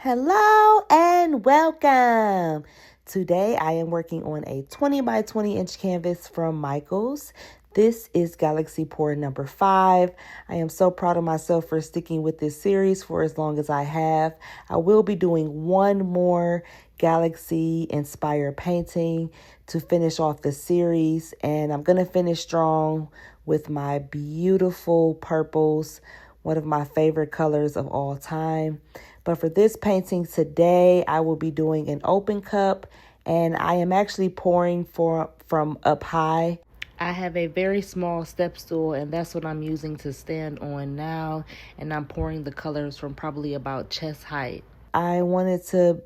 Hello and welcome. Today I am working on a 20 by 20 inch canvas from Michaels. This is Galaxy Pour number 5. I am so proud of myself for sticking with this series for as long as I have. I will be doing one more Galaxy inspired painting to finish off the series, and I'm going to finish strong with my beautiful purples, one of my favorite colors of all time. But for this painting today, I will be doing an open cup, and I am actually pouring from up high. I have a very small step stool, and that's what I'm using to stand on now, and I'm pouring the colors from probably about chest height. I wanted to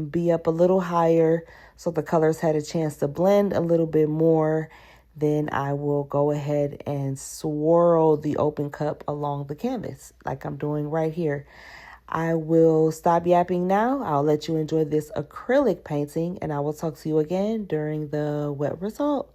be up a little higher so the colors had a chance to blend a little bit more. Then I will go ahead and swirl the open cup along the canvas like I'm doing right here. I will stop yapping now. I'll let you enjoy this acrylic painting, and I will talk to you again during the wet result.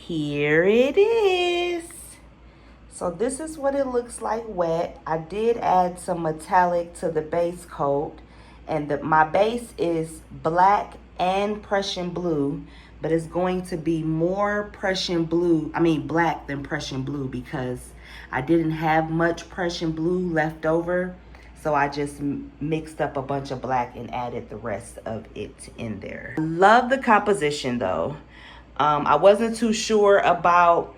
Here it is. So this is what it looks like wet. I did add some metallic to the base coat, and my base is black and Prussian blue, but it's going to be more black than Prussian blue because I didn't have much Prussian blue left over. So I just mixed up a bunch of black and added the rest of it in there. Love the composition though. I wasn't too sure about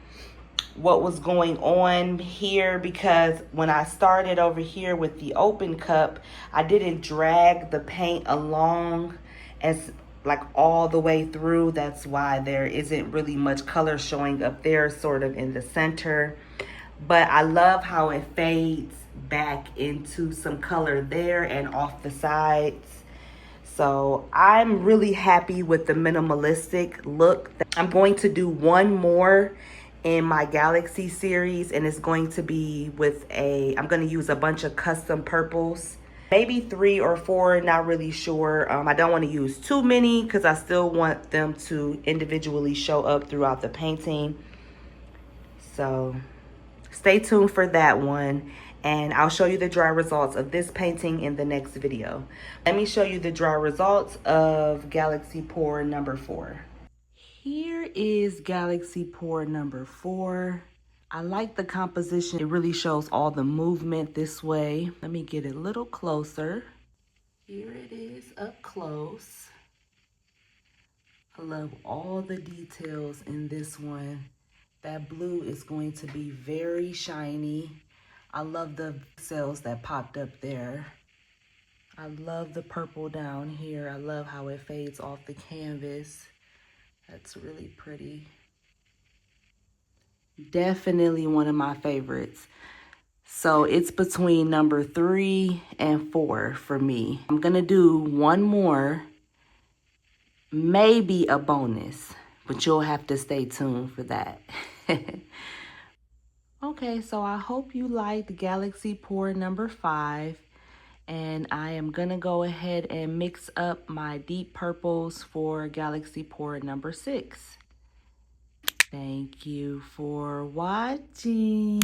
what was going on here because when I started over here with the open cup, I didn't drag the paint along as like all the way through. That's why there isn't really much color showing up there sort of in the center. But I love how it fades back into some color there and off the sides. So I'm really happy with the minimalistic look. I'm going to do one more in my Galaxy series, and it's going to be I'm going to use a bunch of custom purples. Maybe 3 or 4, not really sure. I don't want to use too many because I still want them to individually show up throughout the painting. So stay tuned for that one. And I'll show you the dry results of this painting in the next video. Let me show you the dry results of Galaxy Pour number 4. Here is Galaxy Pour number 4. I like the composition. It really shows all the movement this way. Let me get a little closer. Here it is up close. I love all the details in this one. That blue is going to be very shiny. I love the cells that popped up there. I love the purple down here. I love how it fades off the canvas. That's really pretty. Definitely one of my favorites. So it's between number 3 and 4 for me. I'm gonna do one more, maybe a bonus, but you'll have to stay tuned for that. Okay, so I hope you liked Galaxy Pour number 5. And I am gonna go ahead and mix up my deep purples for Galaxy Pour number 6. Thank you for watching.